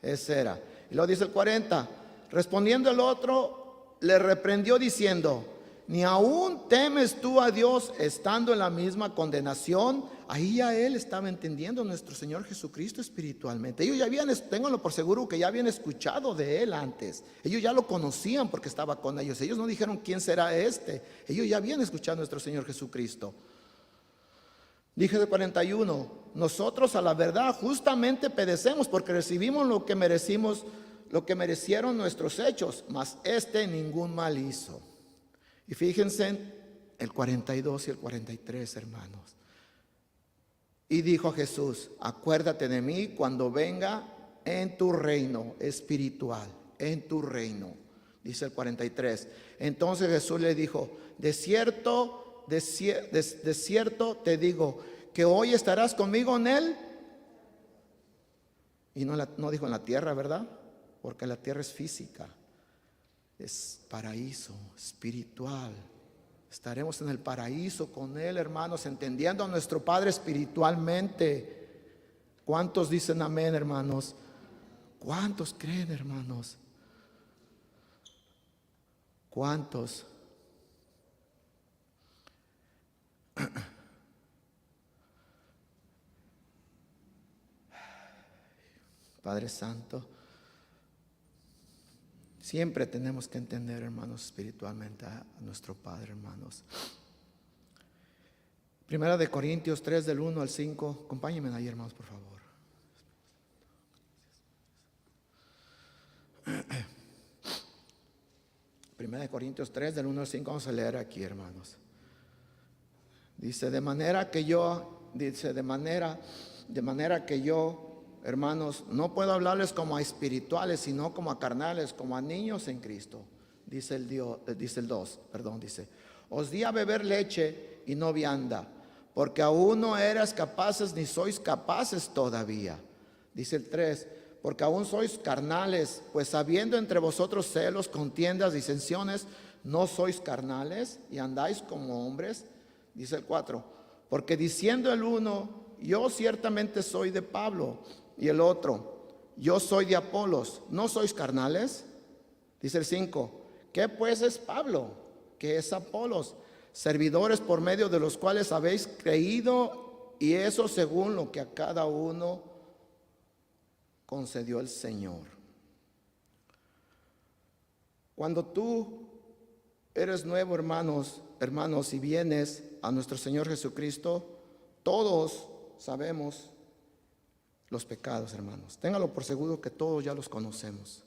ese era. Y luego dice el 40, respondiendo el otro, le reprendió diciendo: ¿ni aún temes tú a Dios estando en la misma condenación? Ahí ya él estaba entendiendo a nuestro Señor Jesucristo espiritualmente. Ellos ya habían, ténganlo por seguro, que ya habían escuchado de él antes. Ellos ya lo conocían porque estaba con ellos. Ellos no dijeron: ¿quién será este? Ellos ya habían escuchado a nuestro Señor Jesucristo. Dije de 41, nosotros a la verdad justamente padecemos porque recibimos lo que merecimos, lo que merecieron nuestros hechos, mas este ningún mal hizo. Y fíjense el 42 y el 43, hermanos. Y dijo a Jesús: acuérdate de mí cuando venga en tu reino espiritual, en tu reino. Dice el 43. Entonces Jesús le dijo: de cierto te digo que hoy estarás conmigo en él. Y no dijo en la tierra, ¿verdad? Porque la tierra es física. Es paraíso espiritual. Estaremos en el paraíso con él, hermanos, entendiendo a nuestro Padre espiritualmente. ¿Cuántos dicen amén, hermanos? ¿Cuántos creen, hermanos? ¿Cuántos? Padre Santo, siempre tenemos que entender, hermanos, espiritualmente a nuestro Padre, hermanos. Primera de Corintios 3 del 1 al 5. Acompáñenme ahí, hermanos, por favor. Primera de Corintios 3 del 1 al 5. Vamos a leer aquí, hermanos. Dice: de manera que yo, hermanos, no puedo hablarles como a espirituales, sino como a carnales, como a niños en Cristo. Dice el 2, dice: os di a beber leche y no vianda, porque aún no eras capaces ni sois capaces todavía. Dice el 3: porque aún sois carnales, pues habiendo entre vosotros celos, contiendas, disensiones, ¿no sois carnales y andáis como hombres? Dice el 4: porque diciendo el uno: yo ciertamente soy de Pablo, y el otro: yo soy de Apolos, ¿no sois carnales? Dice el 5: ¿qué pues es Pablo? ¿Qué es Apolos? Servidores por medio de los cuales habéis creído, y eso según lo que a cada uno concedió el Señor. Cuando tú eres nuevo, hermanos, y vienes a nuestro Señor Jesucristo, todos sabemos los pecados, hermanos. Téngalo por seguro que todos ya los conocemos.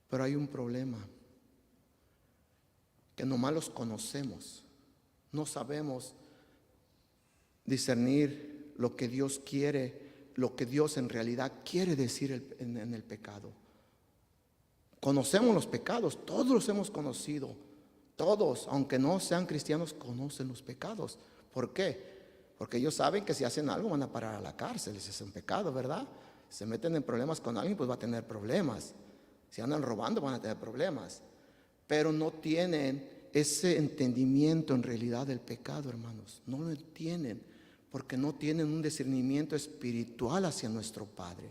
Pero hay un problema, que nomás los conocemos. No sabemos discernir lo que Dios quiere, lo que Dios en realidad quiere decir en el pecado. Conocemos los pecados, todos los hemos conocido. Todos, aunque no sean cristianos, conocen los pecados. ¿Por qué? Porque ellos saben que si hacen algo van a parar a la cárcel. Ese es un pecado, ¿verdad? Si se meten en problemas con alguien, pues va a tener problemas. Si andan robando, van a tener problemas. Pero no tienen ese entendimiento en realidad del pecado, hermanos. No lo entienden porque no tienen un discernimiento espiritual hacia nuestro Padre.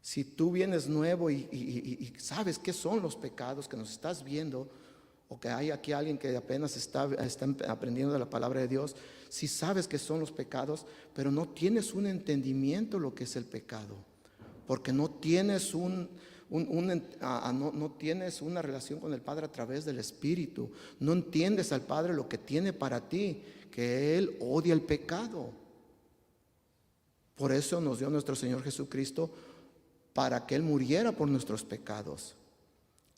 Si tú vienes nuevo y sabes qué son los pecados que nos estás viendo, o que hay aquí alguien que apenas está aprendiendo de la palabra de Dios, si sabes que son los pecados, pero no tienes un entendimiento de lo que es el pecado, porque no tienes no tienes una relación con el Padre a través del Espíritu, no entiendes al Padre lo que tiene para ti, que Él odia el pecado. Por eso nos dio nuestro Señor Jesucristo, para que Él muriera por nuestros pecados.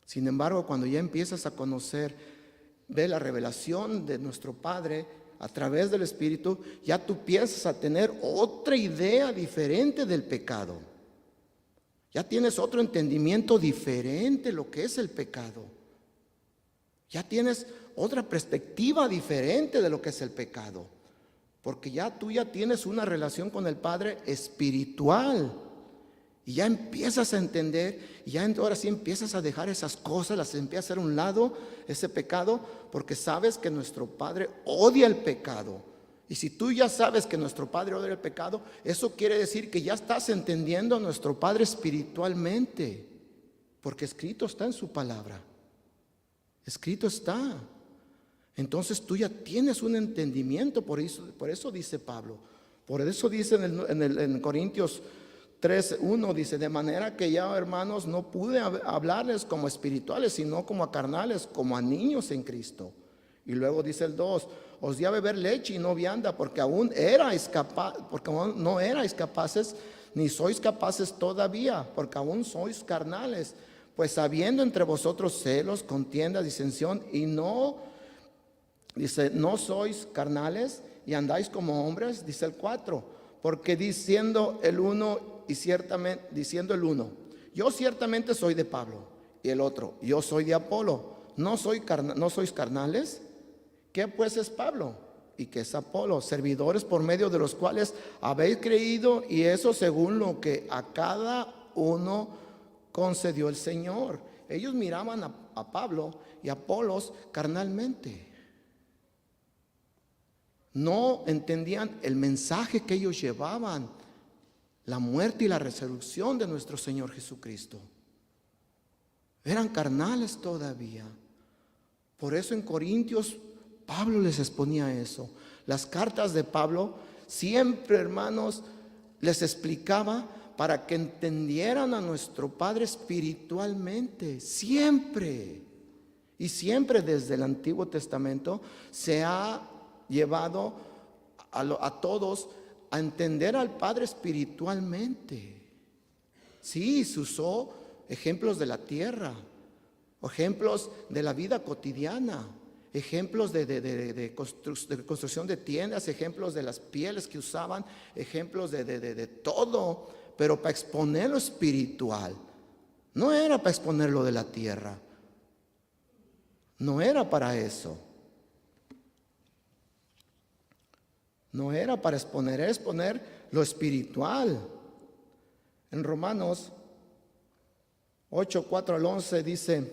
Sin embargo, cuando ya empiezas a conocer, ve la revelación de nuestro Padre a través del Espíritu, ya tú empiezas a tener otra idea diferente del pecado. Ya tienes otro entendimiento diferente de lo que es el pecado. Ya tienes otra perspectiva diferente de lo que es el pecado. porque tú ya tienes una relación con el Padre espiritual. Y ya empiezas a entender, y ya ahora sí empiezas a dejar esas cosas, las empiezas a hacer a un lado, ese pecado, porque sabes que nuestro Padre odia el pecado. Y si tú ya sabes que nuestro Padre odia el pecado, eso quiere decir que ya estás entendiendo a nuestro Padre espiritualmente, porque escrito está en su palabra. Escrito está. Entonces tú ya tienes un entendimiento, por eso dice Pablo. Por eso dice en Corintios 3:1, dice: de manera que ya, hermanos, no pude hablarles como espirituales, sino como a carnales, como a niños en Cristo. Y luego dice el 2: os di a beber leche y no vianda, porque aún no erais capaces, ni sois capaces todavía, porque aún sois carnales. Pues habiendo entre vosotros celos, contiendas, disensión, y no sois carnales y andáis como hombres, dice el 4, porque diciendo el uno, yo ciertamente soy de Pablo, y el otro, yo soy de Apolo, ¿no sois carnales? ¿Qué pues es Pablo? ¿Y qué es Apolo? Servidores por medio de los cuales habéis creído, y eso según lo que a cada uno concedió el Señor. Ellos miraban a Pablo y a Apolos carnalmente. No entendían el mensaje que ellos llevaban, la muerte y la resurrección de nuestro Señor Jesucristo. Eran carnales todavía. Por eso en Corintios Pablo les exponía eso. Las cartas de Pablo siempre, hermanos, les explicaba para que entendieran a nuestro Padre espiritualmente. Siempre. Y siempre desde el Antiguo Testamento se ha llevado a todos a entender al Padre espiritualmente. Sí, se usó ejemplos de la tierra, ejemplos de la vida cotidiana, ejemplos de construcción de tiendas, ejemplos de las pieles que usaban, ejemplos de todo, pero para exponer lo espiritual. No era para exponer lo de la tierra, no era para eso. No era para exponer lo espiritual. En Romanos 8, 4 al 11 dice,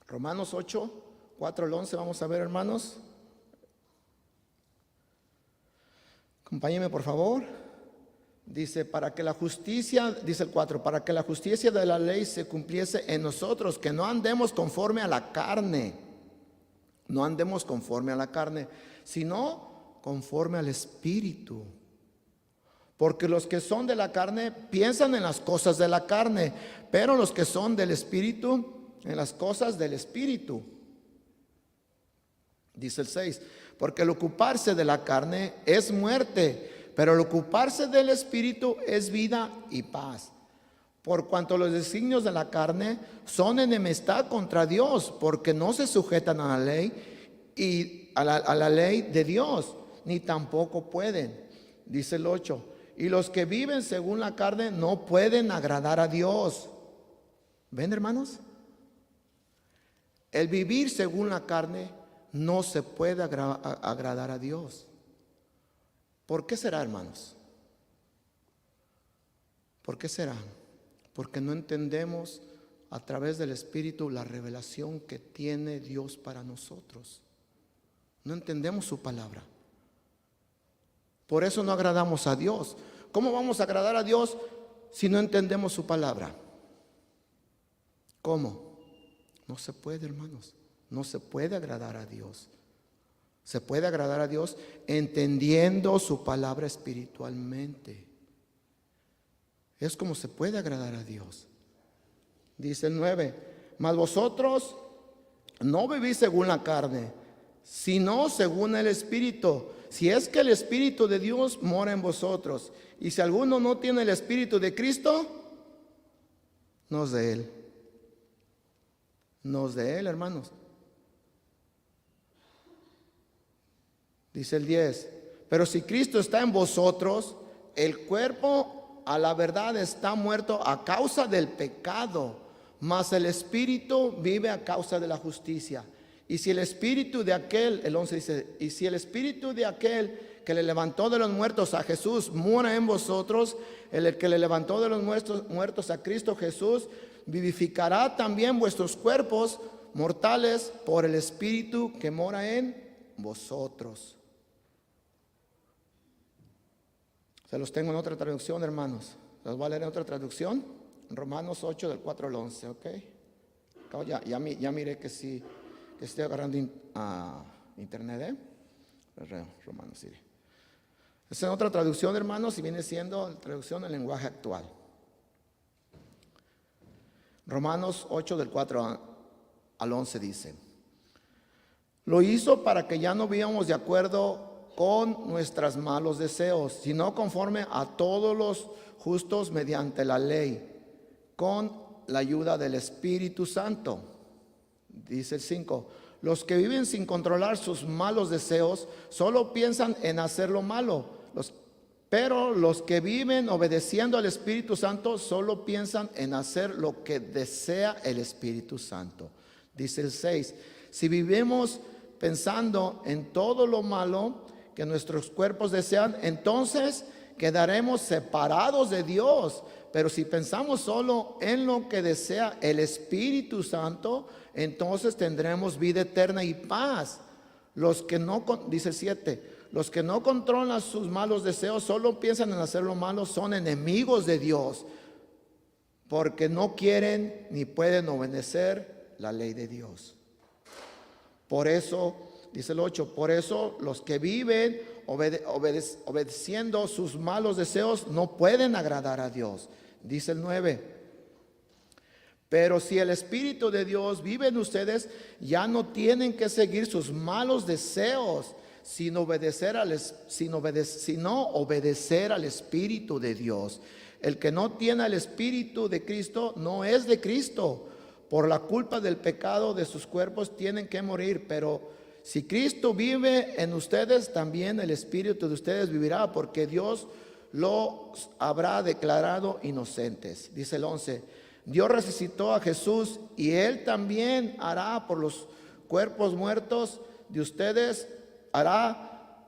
Romanos 8, 4 al 11, vamos a ver, hermanos. Acompáñenme, por favor. Dice, para que la justicia, dice el 4, para que la justicia de la ley se cumpliese en nosotros, que no andemos conforme a la carne, no andemos conforme a la carne, sino conforme al Espíritu. Porque los que son de la carne piensan en las cosas de la carne, pero los que son del Espíritu, en las cosas del Espíritu. Dice el 6, porque el ocuparse de la carne es muerte, pero el ocuparse del Espíritu es vida y paz. Por cuanto los designios de la carne son enemistad contra Dios, porque no se sujetan a la ley y a la ley de Dios, ni tampoco pueden. Dice el 8, y los que viven según la carne no pueden agradar a Dios. ¿Ven, hermanos? El vivir según la carne no se puede agradar a Dios. ¿Por qué será, hermanos? ¿Por qué será? Porque no entendemos a través del Espíritu la revelación que tiene Dios para nosotros. No entendemos su palabra. Por eso no agradamos a Dios. ¿Cómo vamos a agradar a Dios si no entendemos su palabra? ¿Cómo? No se puede, hermanos. No se puede agradar a Dios. Se puede agradar a Dios entendiendo su palabra espiritualmente. Es como se puede agradar a Dios. Dice el 9, mas vosotros no vivís según la carne, sino según el Espíritu. Si es que el Espíritu de Dios mora en vosotros. Y si alguno no tiene el Espíritu de Cristo, no es de Él. No es de Él, hermanos. Dice el 10, pero si Cristo está en vosotros, el cuerpo a la verdad está muerto a causa del pecado, mas el Espíritu vive a causa de la justicia. Y si el espíritu de aquel, el 11 dice, y si el espíritu de aquel que le levantó de los muertos a Jesús mora en vosotros, el que le levantó de los muertos a Cristo Jesús, vivificará también vuestros cuerpos mortales por el espíritu que mora en vosotros. Se los tengo en otra traducción, hermanos. Los voy a leer en otra traducción. Romanos 8 del 4 al 11, ¿ok? Ya miré que sí, que estoy agarrando internet, Romanos, sí. Es en otra traducción, hermanos, y viene siendo la traducción del lenguaje actual. Romanos 8 del 4 al 11 dice: lo hizo para que ya no vivamos de acuerdo con nuestros malos deseos, sino conforme a todos los justos mediante la ley, con la ayuda del Espíritu Santo. Dice el 5: los que viven sin controlar sus malos deseos solo piensan en hacer lo malo, pero los que viven obedeciendo al Espíritu Santo solo piensan en hacer lo que desea el Espíritu Santo. Dice el 6: si vivimos pensando en todo lo malo que nuestros cuerpos desean, entonces quedaremos separados de Dios. Pero si pensamos solo en lo que desea el Espíritu Santo, entonces tendremos vida eterna y paz. Los que no, dice 7, los que no controlan sus malos deseos, solo piensan en hacer lo malo, son enemigos de Dios, porque no quieren ni pueden obedecer la ley de Dios. Por eso, dice el 8, por eso los que viven obedeciendo sus malos deseos no pueden agradar a Dios. Dice el 9, pero si el Espíritu de Dios vive en ustedes, ya no tienen que seguir sus malos deseos, sino obedecer al Espíritu de Dios. El que no tiene el Espíritu de Cristo no es de Cristo. Por la culpa del pecado de sus cuerpos tienen que morir, pero si Cristo vive en ustedes, también el Espíritu de ustedes vivirá, porque Dios los habrá declarado inocentes. Dice el 11, Dios resucitó a Jesús y Él también hará por los cuerpos muertos de ustedes, hará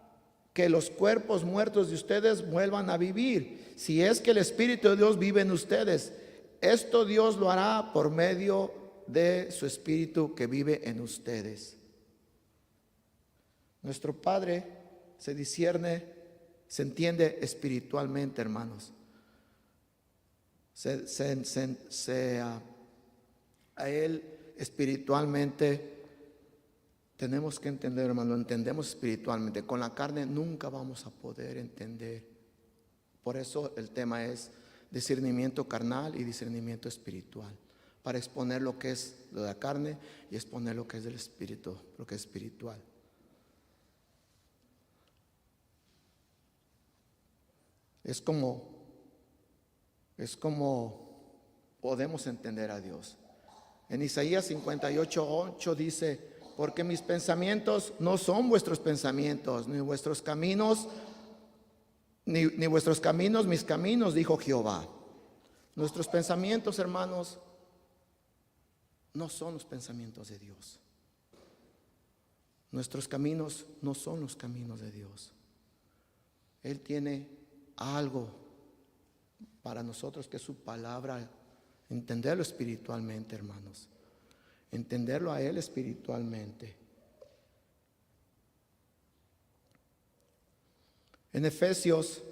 que los cuerpos muertos de ustedes vuelvan a vivir, si es que el Espíritu de Dios vive en ustedes. Esto Dios lo hará por medio de su Espíritu que vive en ustedes. Nuestro Padre se discierne, se entiende espiritualmente, hermanos. A Él espiritualmente tenemos que entender, hermano, lo entendemos espiritualmente. Con la carne nunca vamos a poder entender. Por eso el tema es discernimiento carnal y discernimiento espiritual, para exponer lo que es de la carne y exponer lo que es del espíritu, lo que es espiritual. Es como podemos entender a Dios. En Isaías 58:8 dice: porque mis pensamientos no son vuestros pensamientos, ni vuestros caminos, ni vuestros caminos mis caminos, dijo Jehová. Nuestros pensamientos, hermanos, no son los pensamientos de Dios. Nuestros caminos no son los caminos de Dios. Él tiene algo para nosotros que es su palabra. Entenderlo espiritualmente, hermanos. Entenderlo a Él espiritualmente. En Efesios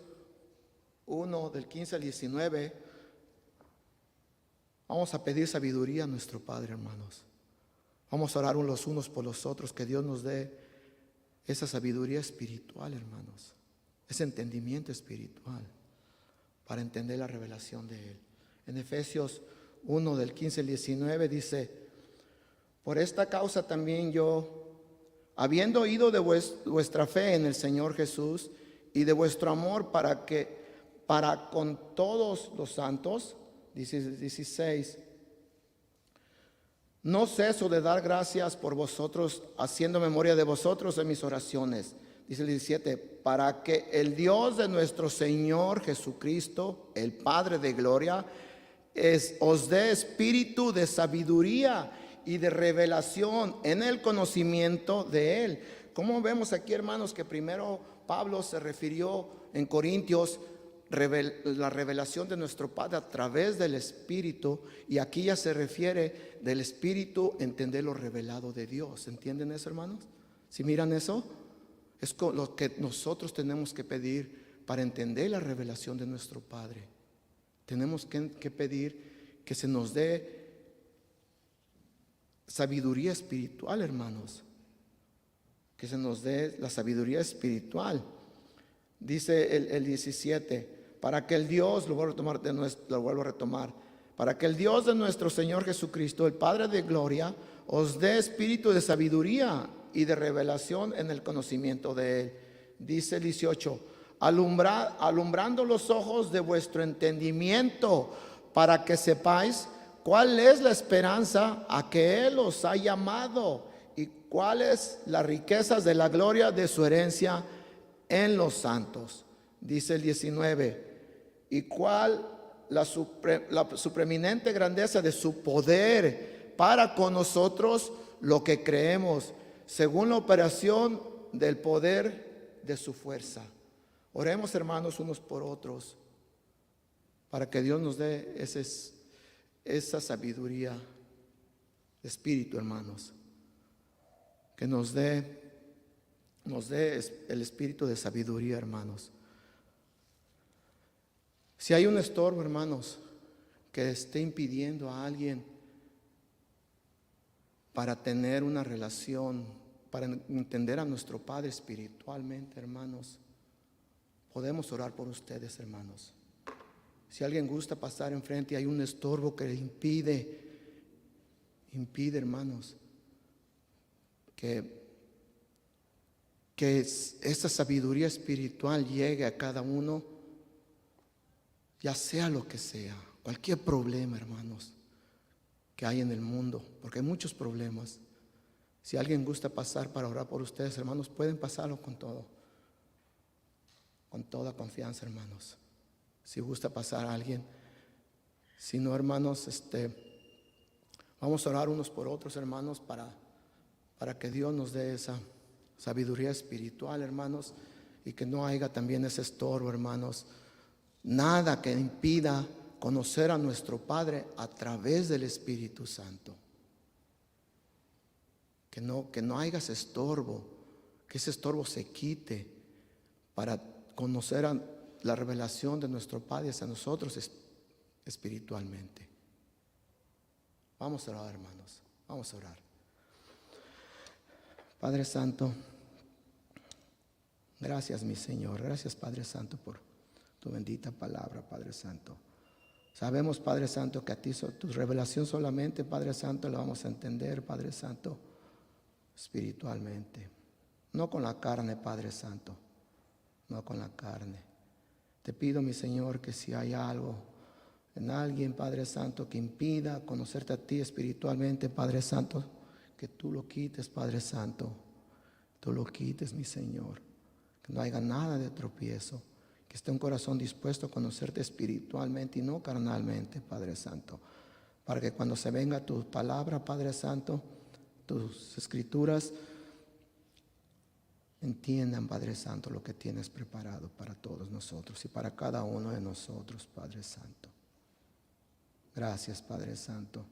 1 del 15 al 19 vamos a pedir sabiduría a nuestro Padre, hermanos. Vamos a orar los unos por los otros, que Dios nos dé esa sabiduría espiritual, hermanos, ese entendimiento espiritual para entender la revelación de Él. En Efesios 1 del 15 al 19 dice: por esta causa también yo, habiendo oído de vuestra fe en el Señor Jesús y de vuestro amor para con todos los santos, dice 16, no ceso de dar gracias por vosotros, haciendo memoria de vosotros en mis oraciones. Dice el 17, para que el Dios de nuestro Señor Jesucristo, el Padre de gloria, os dé espíritu de sabiduría y de revelación en el conocimiento de Él. Como vemos aquí, hermanos, que primero Pablo se refirió en Corintios la revelación de nuestro Padre a través del Espíritu, y aquí ya se refiere del Espíritu, entender lo revelado de Dios. ¿Entienden eso, hermanos? ¿Si miran eso? Es lo que nosotros tenemos que pedir para entender la revelación de nuestro Padre. Tenemos que pedir que se nos dé sabiduría espiritual, hermanos. Que se nos dé la sabiduría espiritual. Dice el 17, para que el Dios, lo vuelvo a retomar, para que el Dios de nuestro Señor Jesucristo, el Padre de gloria, os dé espíritu de sabiduría y de revelación en el conocimiento de Él. Dice el 18, alumbrando los ojos de vuestro entendimiento, para que sepáis cuál es la esperanza a que Él os ha llamado y cuáles las riquezas de la gloria de su herencia en los santos. Dice el 19, y cuál la supreeminente grandeza de su poder para con nosotros lo que creemos, según la operación del poder de su fuerza. Oremos, hermanos, unos por otros, para que Dios nos dé esa sabiduría de espíritu, hermanos. Que nos dé el espíritu de sabiduría, hermanos. Si hay un estorbo, hermanos, que esté impidiendo a alguien para tener una relación, para entender a nuestro Padre espiritualmente, hermanos, podemos orar por ustedes, hermanos. Si alguien gusta pasar enfrente y hay un estorbo que impide, hermanos, que esa sabiduría espiritual llegue a cada uno, ya sea lo que sea, cualquier problema, hermanos, que hay en el mundo, porque hay muchos problemas. Si alguien gusta pasar para orar por ustedes, hermanos, pueden pasarlo con toda confianza, hermanos. Si gusta pasar a alguien, si no, hermanos, vamos a orar unos por otros, hermanos, para que Dios nos dé esa sabiduría espiritual, hermanos, y que no haya también ese estorbo, hermanos. Nada que impida conocer a nuestro Padre a través del Espíritu Santo. Que no haya ese estorbo, que ese estorbo se quite para conocer la revelación de nuestro Padre hacia nosotros espiritualmente. Vamos a orar, hermanos, vamos a orar. Padre Santo, gracias, mi Señor, gracias, Padre Santo, por tu bendita palabra, Padre Santo. Sabemos, Padre Santo, que a ti tu revelación solamente, Padre Santo, la vamos a entender, Padre Santo, espiritualmente, no con la carne, Padre Santo, no con la carne. Te pido, mi Señor, que si hay algo en alguien, Padre Santo, que impida conocerte a ti espiritualmente, Padre Santo, que tú lo quites, Padre Santo, tú lo quites, mi Señor, que no haya nada de tropiezo, que esté un corazón dispuesto a conocerte espiritualmente y no carnalmente, Padre Santo, para que cuando se venga tu palabra, Padre Santo, tus escrituras, entiendan, Padre Santo, lo que tienes preparado para todos nosotros y para cada uno de nosotros, Padre Santo. Gracias, Padre Santo.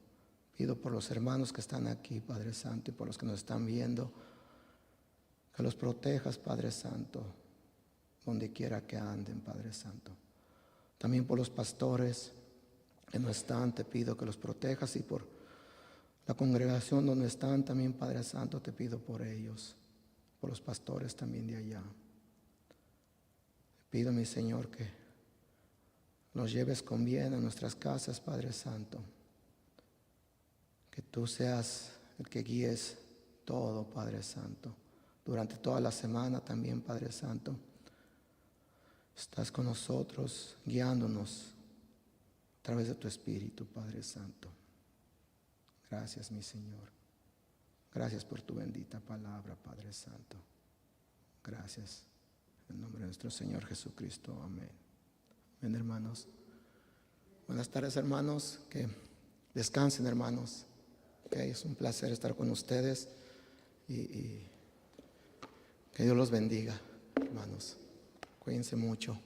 Pido por los hermanos que están aquí, Padre Santo, y por los que nos están viendo, que los protejas, Padre Santo, donde quiera que anden, Padre Santo. También por los pastores que no están, te pido que los protejas, y por la congregación donde están también, Padre Santo, te pido por ellos, por los pastores también de allá. Te pido, mi Señor, que nos lleves con bien a nuestras casas, Padre Santo. Que tú seas el que guíes todo, Padre Santo. Durante toda la semana también, Padre Santo, estás con nosotros, guiándonos a través de tu Espíritu, Padre Santo. Gracias, mi Señor. Gracias por tu bendita palabra, Padre Santo. Gracias. En nombre de nuestro Señor Jesucristo. Amén. Amén, hermanos. Buenas tardes, hermanos. Que descansen, hermanos. Ok, es un placer estar con ustedes y que Dios los bendiga, hermanos. Cuídense mucho.